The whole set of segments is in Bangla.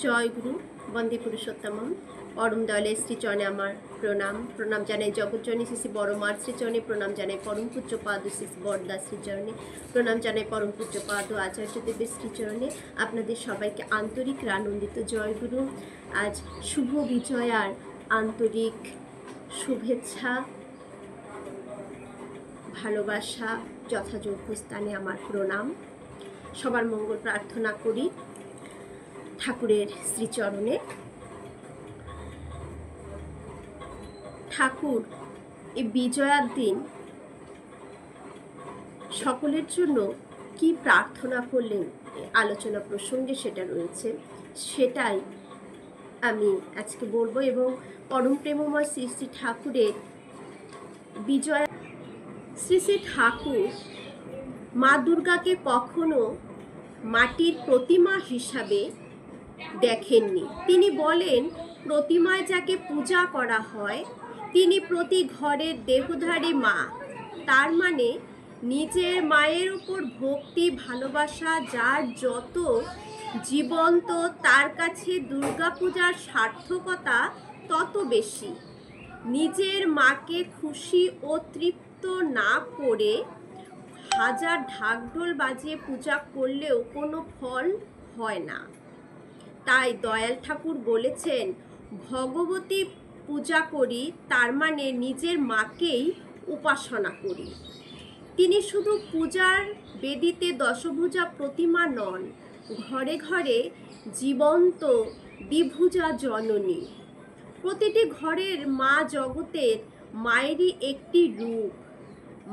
জয় গুরু বন্দে পুরুষোত্তমম পরম দয়ালের শ্রীচরণে আমার প্রণাম প্রণাম জানাই জগৎজননী শ্রী বড় মার শ্রীচরণে প্রণাম জানাই পরম পূজ্যপাদ শ্রী বরদা শ্রীচরণে প্রণাম জানাই পরম পূজ্যপাদ আচার্যদেবের শ্রীচরণে আপনাদের সবাইকে আন্তরিক আনন্দিত জয় গুরু। আজ শুভ বিজয়ার আন্তরিক শুভেচ্ছা ভালোবাসা যথাযোগ্য স্থানে আমার প্রণাম। সবার মঙ্গল প্রার্থনা করি ঠাকুরের শ্রীচরণে। ঠাকুর এই বিজয়ার দিন সকলের জন্য কি প্রার্থনা করলেন আলোচনা প্রসঙ্গে সেটা রয়েছে, সেটাই আমি আজকে বলবো। এবং পরম প্রেমময় শ্রী শ্রী ঠাকুরের বিজয়া, শ্রী শ্রী ঠাকুর মা দুর্গাকে কখনো মাটির প্রতিমা হিসাবে দেখেননি। তিনি বলেন, প্রতিমায় যাকে পূজা করা হয় তিনি প্রতি ঘরের দেহধারী মা। তার মানে নিজের মায়ের উপর ভক্তি ভালোবাসা যার যত জীবন্ত, তার কাছে দুর্গাপূজার সার্থকতা তত বেশি। নিজের মাকে খুশি ও তৃপ্ত না করে হাজার ঢাকঢোল বাজিয়ে পূজা করলেও কোনো ফল হয় না। তাই দয়াল ঠাকুর বলেছেন, ভগবতী পূজা করি তার মানে নিজের মাকেই উপাসনা করি। তিনি শুধু পূজার বেদিতে দশভুজা প্রতিমা নন, ঘরে ঘরে জীবন্ত দ্বিভুজা জননী। প্রতিটি ঘরের মা জগতের মায়েরই একটি রূপ।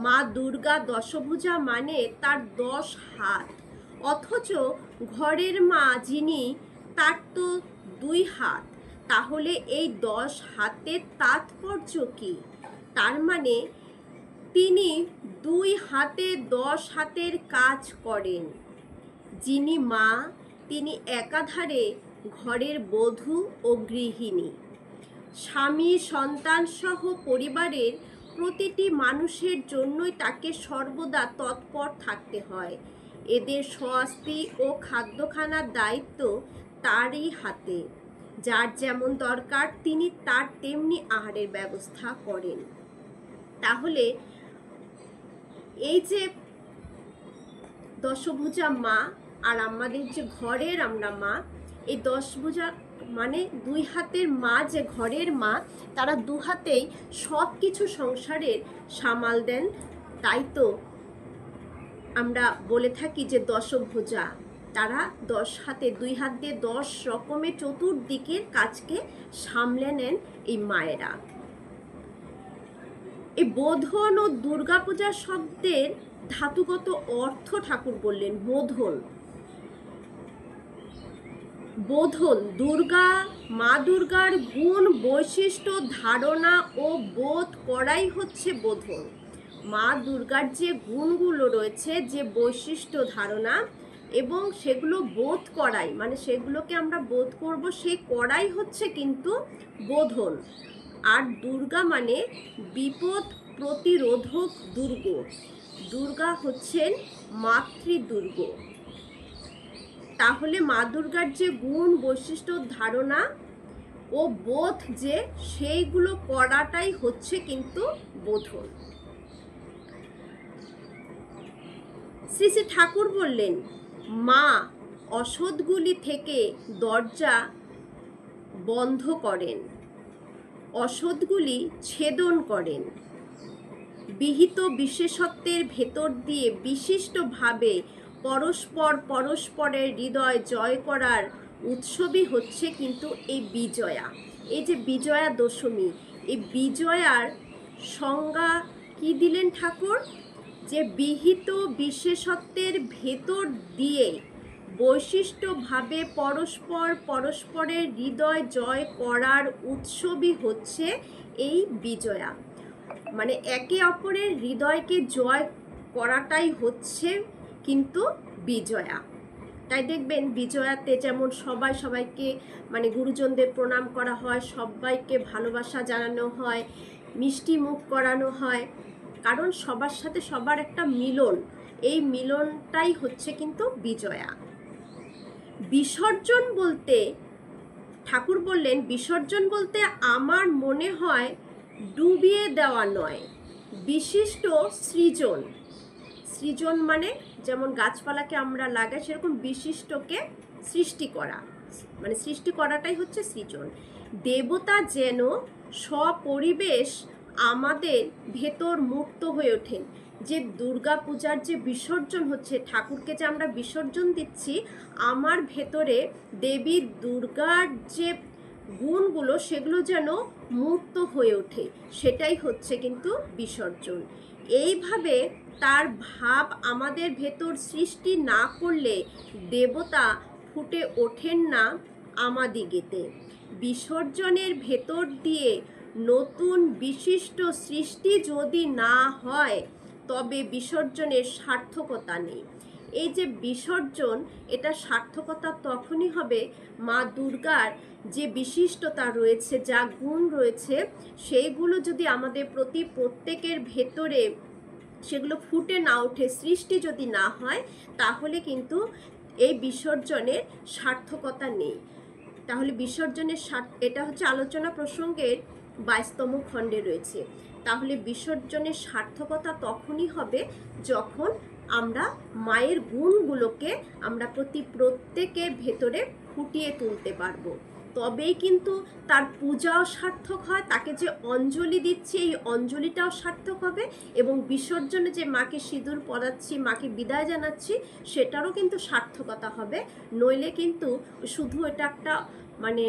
মা দুর্গা দশভুজা মানে তার 10 হাত, অথচ ঘরের মা যিনি তার তো 2 হাত। তাহলে এই 10 হাতের তাৎপর্য কি? তার মানে তিনি 2 হাতে 10 হাতের কাজ করেন। যিনি মা তিনি একাধারে ঘরের বধূ ও গৃহিণী। স্বামী সন্তান সহ পরিবারের প্রতিটি মানুষের জন্যই তাকে সর্বদা তৎপর থাকতে হয়। এদের স্বস্তি ও খাদ্যখানার দায়িত্ব তারই হাতে। যার যেমন দরকার তিনি তার তেমনি আহারের ব্যবস্থা করেন। তাহলে এই যে দশভুজা মা আর আমাদের যে ঘরের আমরা মা, এই 10 ভুজা মানে 2 হাতের মা, যে ঘরের মা তারা 2 হাতেই সব কিছু সংসারের সামাল দেন। তাই তো আমরা বলে থাকি যে দশভুজা, তারা 10 হাতে 2 হাত দিয়ে 10 রকমের চতুর্দিকের কাজকে সামলে নেন এই মায়েরা। এই বোধন ও দুর্গাপূজা শব্দের ধাতুগত অর্থ ঠাকুর বললেন বোধন। বোধন দুর্গা, মা দুর্গার গুণ বৈশিষ্ট্য ধারণা ও বোধ করাই হচ্ছে বোধন। মা দুর্গার যে গুণগুলো রয়েছে, যে বৈশিষ্ট্য ধারণা এবং সেগুলো বোধ করাই, মানে সেগুলোকে আমরা বোধ করব, সেই করাই হচ্ছে কিন্তু বোধন। আর দুর্গা মানে বিপদ প্রতিরোধক দুর্গ। দুর্গা হচ্ছেন মাতৃদুর্গ। তাহলে মা দুর্গার যে গুণ বৈশিষ্ট্য ধারণা ও বোধ, যে সেইগুলো করাটাই হচ্ছে কিন্তু বোধন। শ্রী শ্রী ঠাকুর বললেন, মা অসৎগুলি থেকে দরজা বন্ধ করেন, অসৎগুলি ছেদন করেন। বিহিত বিশেষত্বের ভেতর দিয়ে বিশিষ্টভাবে পরস্পরের হৃদয় জয় করার উৎসবই হচ্ছে কিন্তু এই বিজয়া। এই যে বিজয়া দশমী, এই বিজয়ার সংজ্ঞা কি দিলেন ঠাকুর? যে বিহিত বিশেষত্বের ভেতর দিয়ে বৈশিষ্ট্যভাবে পরস্পরের হৃদয় জয় করার উৎসবই হচ্ছে এই বিজয়া। মানে একে অপরের হৃদয়কে জয় করাটাই হচ্ছে কিন্তু বিজয়া। তাই দেখবেন বিজয়াতে যেমন সবাইকে মানে গুরুজনদের প্রণাম করা হয়, সবাইকে ভালোবাসা জানানো হয়, মিষ্টি মুখ করানো হয়, কারণ সবার সাথে সবার একটা মিলন, এই মিলনটাই হচ্ছে কিন্তু বিজয়া। বিসর্জন বলতে ঠাকুর বললেন বিসর্জন বলতে আমার মনে হয় ডুবিয়ে দেওয়া নয়, বিশিষ্ট সৃজন। সৃজন মানে যেমন গাছপালাকে আমরা লাগাই, সেরকম বিশিষ্টকে সৃষ্টি করা, মানে সৃষ্টি করাটাই হচ্ছে সৃজন। দেবতা যেন স্বপরিবেশ আমাদের ভেতর মুক্ত হয়ে ওঠেন। যে দুর্গা পূজার যে বিসর্জন হচ্ছে, ঠাকুরকে যে আমরা বিসর্জন দিচ্ছি, আমার ভেতরে দেবী দুর্গার যে গুণগুলো সেগুলো যেন মূর্ত হয়ে ওঠে, সেটাই হচ্ছে কিন্তু বিসর্জন। এইভাবে তার ভাব আমাদের ভেতর সৃষ্টি না করলে দেবতা ফুটে ওঠেন না আমাদিগেতে। বিসর্জনের ভেতর দিয়ে নতুন বিশিষ্ট সৃষ্টি যদি না হয় তবে বিসর্জনের সার্থকতা নেই। এই যে বিসর্জন, এটা সার্থকতা তখনই হবে মা দুর্গার যে বিশিষ্টতা রয়েছে, যা গুণ রয়েছে, সেইগুলো যদি আমাদের প্রতি প্রত্যেকের ভেতরে সেগুলো ফুটে না ওঠে, সৃষ্টি যদি না হয়, তাহলে কিন্তু এই বিসর্জনের সার্থকতা নেই। তাহলে বিসর্জনের এটা হচ্ছে আলোচনা প্রসঙ্গের 22তম খণ্ডে রয়েছে। তাহলে বিসর্জনের সার্থকতা তখনই হবে যখন আমরা মায়ের গুণগুলোকে আমরা প্রত্যেকের ভেতরে ফুটিয়ে তুলতে পারবো, তবেই কিন্তু তার পূজাও সার্থক হয়। তাকে যে অঞ্জলি দিচ্ছি, এই অঞ্জলিটাও সার্থক হবে, এবং বিসর্জনে যে মাকে সিঁদুর পরাচ্ছি, মাকে বিদায় জানাচ্ছি, সেটারও কিন্তু সার্থকতা হবে। নইলে কিন্তু শুধু এটা একটা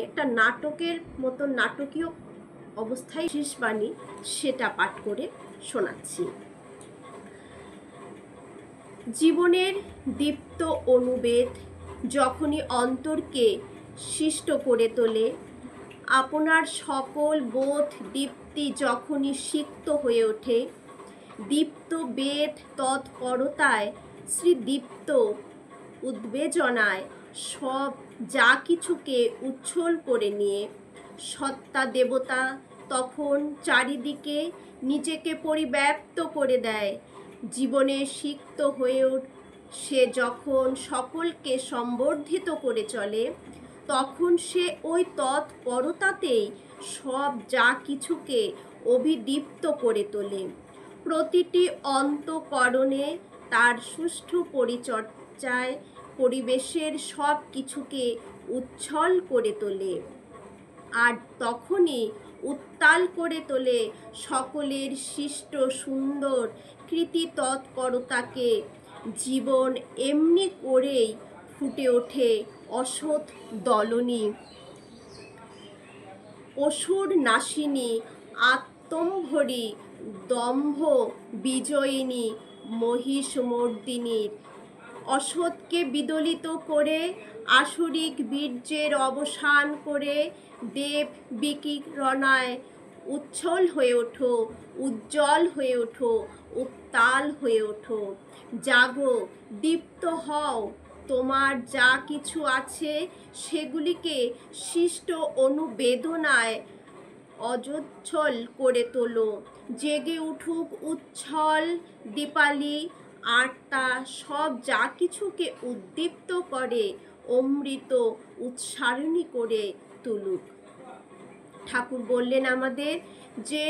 একটা নাটকের মতো নাটকীয় অবস্থায় শেষ বাণী সেটা পাঠ করে শোনাচ্ছি। জীবনের দীপ্ত অনুবেদ যখনই অন্তরকে সৃষ্ট করে তোলে, আপনার সকল বোধ দীপ্তি যখনই সিক্ত হয়ে ওঠে, দীপ্ত বেদ তৎপরতায় শ্রীদীপ্ত উদ্বেজনায় সব যা কিছুকে উচ্ছল করে নিয়ে সত্তা দেবতা তখন চারিদিকে নিজেকে পরিব্যাপ্ত করে দেয়। জীবনে সিক্ত হয়ে সে যখন সকলকে সম্বর্ধিত করে চলে, তখন সে ওই তৎপরতাতেই সব যা কিছুকে অভিদীপ্ত করে তোলে। প্রতিটি অন্তঃকরণে তার সুষ্ঠু পরিচর্যায় পরিবেশের সব কিছুকে উচ্ছল করে তোলে, আর তখনই উত্তাল করে তোলে সকলের শিষ্ট সুন্দর কৃতি তৎপরতাকে। জীবন এমনি করেই ফুটে ওঠে অসৎ দলনী, অসুর নাশিনী, আত্মম্ভরী, দম্ভ বিজয়িনী, মহিষমর্দিনীর। অসৎকে বিদলিত করে আসরিক বীর্যের অবসান করে দেব বিকিরণায় উচ্ছল হয়ে ওঠো, উজ্জ্বল হয়ে ওঠো, উত্তাল হয়ে ওঠো। জাগো, দীপ্ত হও, তোমার যা কিছু আছে সেগুলিকে শিষ্ট অনুবেদনায় অযোচ্ছল করে তোলো। জেগে উঠুক উচ্ছল দীপালি, আর তা সব যা কিছুকে উদ্দীপ্ত করে অমৃত উৎসারণী করে তুলুক। ঠাকুর বললেন আমাদের যে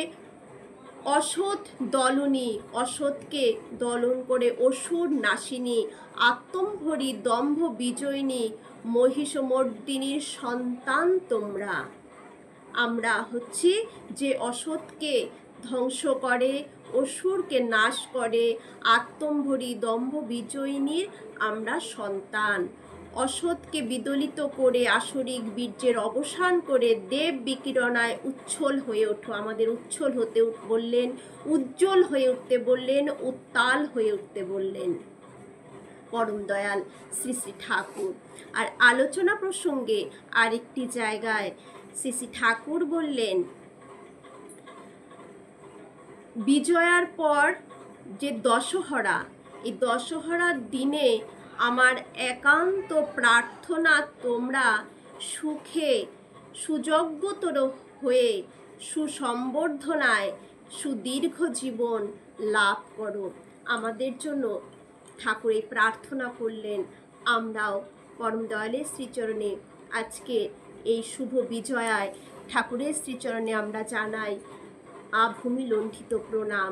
অসৎ দলনী, অসৎকে দলন করে অসুর নাশিনী, আত্মম্ভরী, দম্ভ বিজয়িনী, মহিষমর্দিনীর সন্তান তোমরা। আমরা হচ্ছি যে অসৎকে ধ্বংস করে, অসুরকে নাশ করে, আত্মম্ভরী, দম্ভ বিজয়িনীর আমরা সন্তান। অসৎকে বিদলিত করে আসরিক বীর্যের অবসান করে দেব বিকিরণায় উচ্ছল হয়ে ওঠো। আমাদের উচ্ছল হতে বললেন, উজ্জ্বল হয়ে উঠতে বললেন, উত্তাল হয়ে উঠতে বললেন পরম দয়াল শ্রী শ্রী ঠাকুর। আর আলোচনা প্রসঙ্গে আরেকটি জায়গায় শ্রী শ্রী ঠাকুর বললেন, বিজয়ার পর যে দশহরা, এই দশহরার দিনে আমার একান্ত প্রার্থনা তোমরা সুখে সুযোগ্যতর হয়ে সুসম্বর্ধনায় সুদীর্ঘ জীবন লাভ করো। আমাদের জন্য ঠাকুর এই প্রার্থনা করলেন। আমরাও পরম দয়ালের শ্রীচরণে আজকে এই শুভ বিজয়ায় ঠাকুরের শ্রীচরণে আমরা জানাই আভূমি লণ্ঠিত প্রণাম।